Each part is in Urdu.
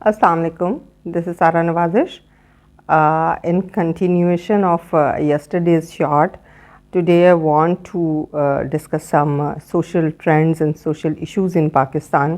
Assalamu alaikum. This is Sara Nawazish. In continuation of yesterday's short, today I want to discuss some social trends and social issues in Pakistan.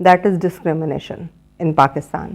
that is discrimination in Pakistan,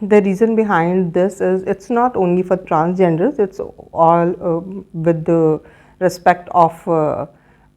The reason behind this is it's not only for transgenders, it's all with the respect of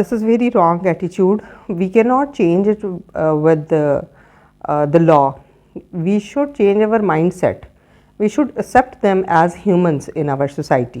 This is very wrong attitude. We cannot change it with the law. We should change our mindset. We should accept them as humans in our society.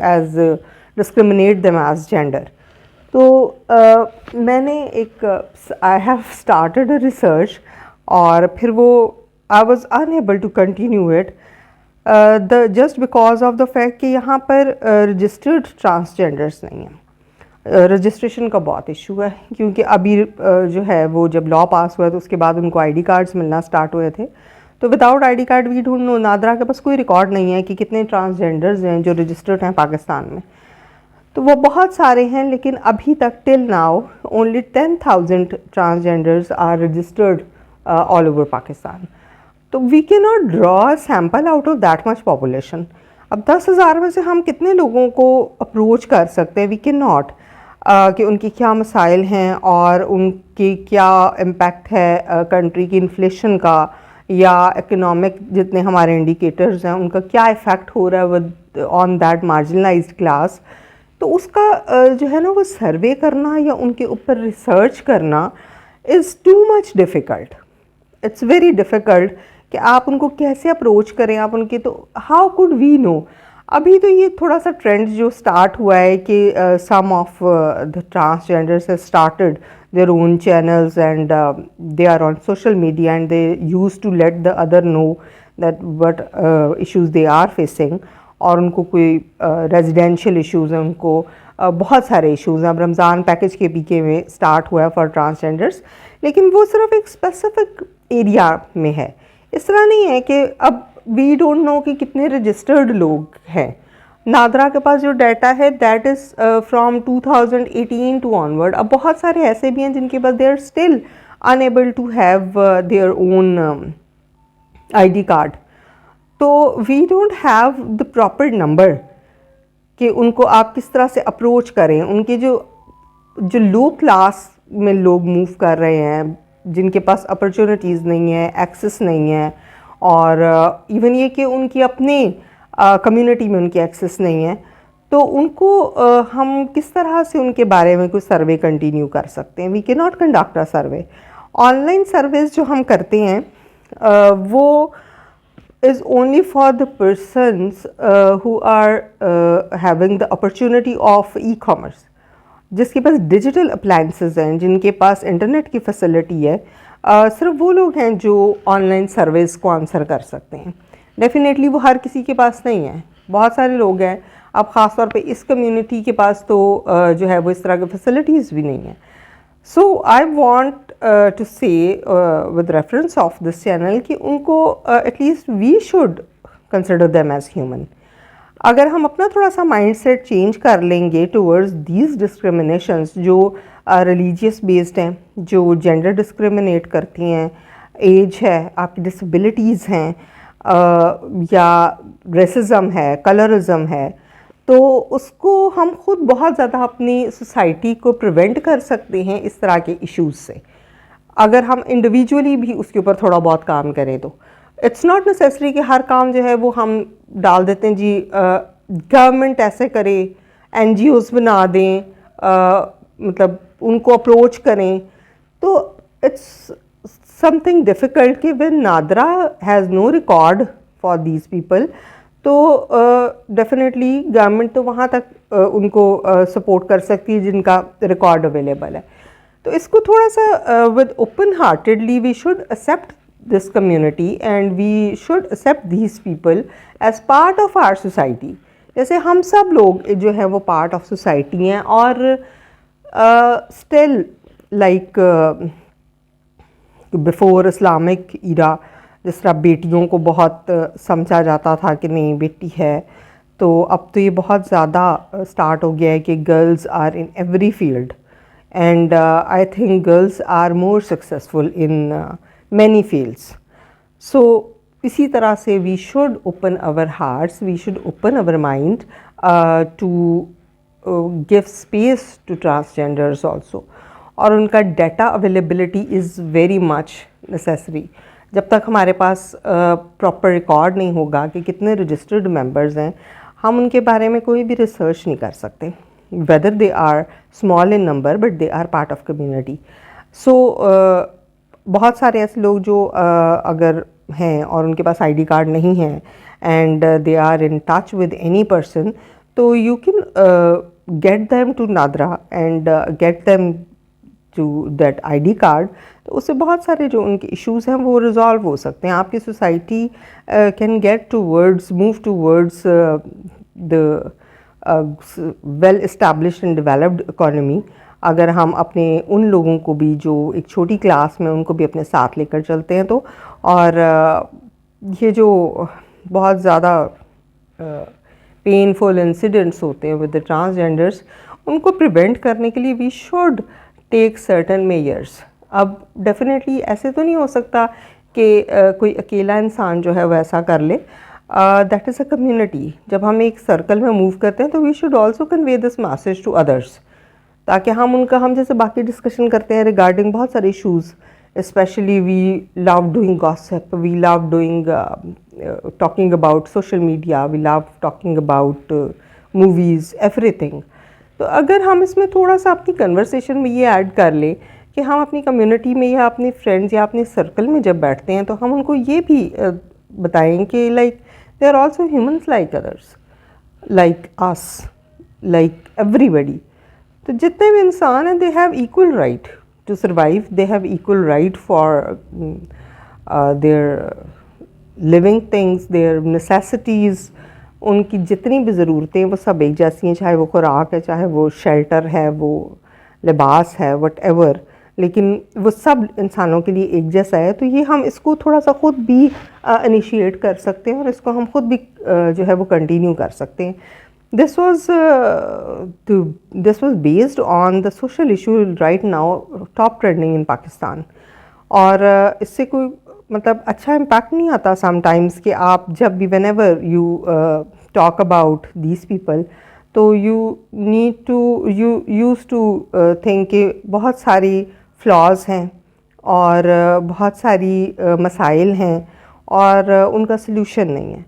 as discriminate them as gender. تو میں نے ایک I have started a research اور پھر وہ I was unable to continue it just because of the fact کہ یہاں پر رجسٹرڈ ٹرانسجینڈرس نہیں ہیں. رجسٹریشن کا بہت ایشو ہے کیونکہ ابھی جو ہے وہ جب لا پاس ہوا تو اس کے بعد ان کو آئی ڈی کارڈس ملنا سٹارٹ ہوئے تھے. تو without I D card we don't know. NADRA کے پاس کوئی ریکارڈ نہیں ہے کہ کتنے ٹرانسجینڈرز ہیں جو رجسٹرڈ ہیں پاکستان میں. تو وہ بہت سارے ہیں لیکن ابھی تک till now only 10,000 transgenders are registered all over Pakistan. تو we can not draw sample out of that much population. اب 10,000 میں سے ہم کتنے لوگوں کو اپروچ کر سکتے ہیں؟ وی کین ناٹ کہ ان کی کیا مسائل ہیں اور ان کی کیا امپیکٹ ہے کنٹری کی انفلیشن کا یا اکنامک جتنے ہمارے انڈیکیٹرز ہیں ان کا کیا افیکٹ ہو رہا ہے with on that marginalised class. تو اس کا جو ہے نا وہ سروے کرنا یا ان کے اوپر ریسرچ کرنا is too much difficult. It's very difficult کہ آپ ان کو کیسے اپروچ کریں. آپ ان کے تو ہاؤ کوڈ وی نو. ابھی تو یہ تھوڑا سا ٹرینڈ جو اسٹارٹ ہوا ہے کہ some of the transgenders have started their own channels and they are on social media and they used to let the other know that what issues they are facing. اور ان کو کوئی ریزیڈینشیل ایشوز ہیں, ان کو بہت سارے ایشوز ہیں. اب رمضان پیکیج کے پی کے میں اسٹارٹ ہوا ہے فار ٹرانسجینڈرس, لیکن وہ صرف ایک اسپیسیفک ایریا میں ہے. اس طرح نہیں ہے کہ اب وی ڈونٹ نو کہ کتنے رجسٹرڈ لوگ ہیں. نادرا کے پاس جو ڈیٹا ہے that is from 2018 to onward. اب بہت سارے ایسے بھی ہیں جن کے پاس they are still unable to have their own I D card. تو we don't have the proper number کہ ان کو آپ کس طرح سے اپروچ کریں. ان کے جو لو کلاس میں لوگ موو کر رہے ہیں, جن کے پاس اپرچونیٹیز نہیں ہیں, ایکسیس نہیں ہے, اور ایون یہ کہ ان کی اپنے کمیونٹی میں ان کی ایکسیس نہیں ہے, تو ان کو ہم کس طرح سے ان کے بارے میں کوئی سروے کنٹینیو کر سکتے ہیں؟ We can not conduct a survey. Online surveys جو ہم کرتے ہیں وہ is only for the persons who are having the opportunity of e commerce, جس کے پاس ڈیجیٹل اپلائنسز ہیں, جن کے پاس انٹرنیٹ کی فیسلٹی ہے. صرف وہ لوگ ہیں جو آن لائن سروس کو آنسر کر سکتے ہیں. ڈیفینیٹلی وہ ہر کسی کے پاس نہیں ہے. بہت سارے لوگ ہیں, اب خاص طور پہ اس کمیونٹی کے پاس تو جو ہے وہ اس طرح کی فیسلٹیز بھی نہیں ہیں. So I want to say with reference of this channel کہ ان کو at least we should consider them as human. اگر ہم اپنا تھوڑا سا مائنڈ سیٹ چینج کر لیں گے ٹورڈز دیز ڈسکریمنیشنز جو ریلیجیس بیسڈ ہیں, جو جینڈر ڈسکریمنیٹ کرتی ہیں, ایج ہے, آپ کی ڈسیبلٹیز ہیں, یا ریسزم ہے, کلرزم ہے, تو اس کو ہم خود بہت زیادہ اپنی سوسائٹی کو پریونٹ کر سکتے ہیں اس طرح کے ایشوز سے, اگر ہم انڈیویجولی بھی اس کے اوپر تھوڑا بہت کام کریں. تو اٹس ناٹ نیسیسری کہ ہر کام جو ہے وہ ہم ڈال دیتے ہیں جی گورنمنٹ ایسے کرے, این جی اوز بنا دیں, مطلب ان کو اپروچ کریں. تو اٹس something difficult کہ when NADRA has no record for these people, تو ڈیفینیٹلی گورنمنٹ تو وہاں تک ان کو سپورٹ کر سکتی ہے جن کا ریکارڈ اویلیبل ہے. تو اس کو تھوڑا سا with open heartedly we should accept this community and we should accept these people as part of our society. جیسے ہم سب لوگ جو ہیں وہ پارٹ آف سوسائٹی ہیں, اور اسٹل لائک بفور اسلامک ایرا جس طرح بیٹیوں کو بہت سمجھا جاتا تھا کہ نہیں بیٹی ہے, تو اب تو یہ بہت زیادہ اسٹارٹ ہو گیا ہے کہ girls are in every field, and I think girls are more successful in many fields. So اسی طرح سے we should open our hearts, we should open our mind to give space to transgenders also. اور ان کا data availability is very much necessary. جب تک ہمارے پاس پراپر ریکارڈ نہیں ہوگا کہ کتنے رجسٹرڈ ممبرز ہیں, ہم ان کے بارے میں کوئی بھی ریسرچ نہیں کر سکتے, whether they are small in number but they are part of community. So بہت سارے ایسے لوگ جو اگر ہیں اور ان کے پاس آئی ڈی کارڈ نہیں ہیں and they are in touch with any person, تو you can get them to NADRA and get them to that ID card, تو اس سے بہت سارے جو ان کے ایشوز ہیں وہ ریزالو ہو سکتے ہیں. آپ کی society can get towards move towards the well established and developed economy اگر ہم اپنے ان لوگوں کو بھی جو ایک چھوٹی کلاس میں ان کو بھی اپنے ساتھ لے کر چلتے ہیں تو. اور یہ جو بہت زیادہ پینفل انسیڈنٹس ہوتے ہیں ود دا ٹرانسجینڈرس, ان کو پریونٹ کرنے کے لیے we should take certain measures. اب ڈیفینیٹلی ایسے تو نہیں ہو سکتا کہ کوئی اکیلا انسان جو ہے وہ ایسا کر لے. That is a community. جب ہم ایک سرکل میں موو کرتے ہیں تو we should also convey this message to others, تاکہ ہم جیسے باقی ڈسکشن کرتے ہیں ریگارڈنگ بہت سارے issues, especially we love doing gossip, we love doing talking about social media, we love talking about movies, everything. تو اگر ہم اس میں تھوڑا سا اپنی کنورسیشن میں یہ ایڈ کر لیں کہ ہم اپنی کمیونٹی میں یا اپنے فرینڈز یا اپنے سرکل میں جب بیٹھتے ہیں تو ہم ان کو یہ بھی بتائیں کہ like they are also humans like others, like us, like everybody. تو جتنے بھی انسان ہیں they have equal right to survive, they have equal right for their living things, their necessities. ان کی جتنی بھی ضرورتیں وہ سب ایک جیسی ہیں, چاہے وہ خوراک ہے, چاہے وہ شیلٹر ہے, وہ لباس ہے, وٹ ایور, لیکن وہ سب انسانوں کے لیے ایک جیسا ہے. تو یہ ہم اس کو تھوڑا سا خود بھی انیشیٹ کر سکتے ہیں اور اس کو ہم خود بھی جو ہے وہ کنٹینیو کر سکتے ہیں. This was based on the social issue right now top trending in Pakistan. اور اس سے کوئی مطلب اچھا امپیکٹ نہیں آتا سم ٹائمس کہ آپ جب بھی whenever you talk about these people تو you need to use to think کہ بہت ساری فلاز ہیں اور بہت ساری مسائل ہیں اور ان کا سلوشن نہیں ہے.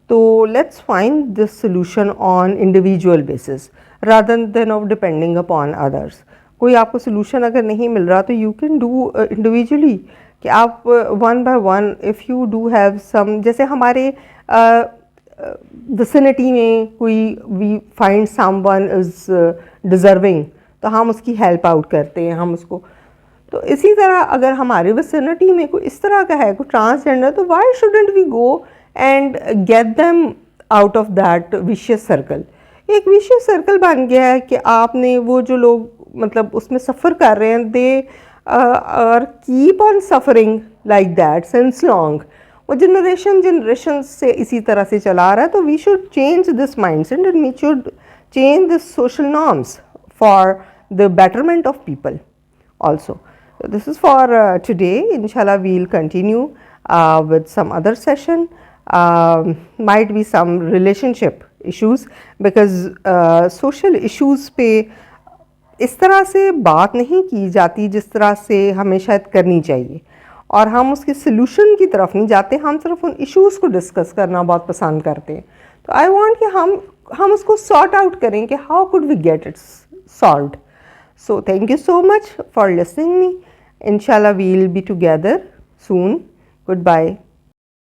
تو let's find this solution on individual basis rather than of depending upon others. کوئی آپ کو سلوشن اگر نہیں مل رہا تو یو کین ڈو انڈیویجولی کہ آپ one by one if you do have some, جیسے ہمارے وسینٹی میں کوئی we find someone is deserving تو ہم اس کی ہیلپ آؤٹ کرتے ہیں, ہم اس کو. تو اسی طرح اگر ہمارے وسینٹی میں کوئی اس طرح کا ہے کوئی ٹرانسجینڈر تو why shouldn't we go and get them out of that vicious circle. ایک ویشیس سرکل بن گیا ہے کہ آپ نے وہ جو لوگ مطلب اس میں سفر کر رہے ہیں they are keep on suffering like that since long. وہ جنریشن سے اسی طرح سے چلا رہا ہے. تو we should change this mind set and we should change this social norms for the betterment of people also. This is for today. Inshallah we'll continue with some other session. Might be some relationship issues because social issues پہ اس طرح سے بات نہیں کی جاتی جس طرح سے ہمیں شاید کرنی چاہیے, اور ہم اس کے سلوشن کی طرف نہیں جاتے, ہم صرف ان ایشوز کو ڈسکس کرنا بہت پسند کرتے ہیں. تو آئی وانٹ کہ ہم اس کو سارٹ آؤٹ کریں کہ how could we get it solved. So thank you so much for listening me. Inshallah we'll be together soon. Goodbye.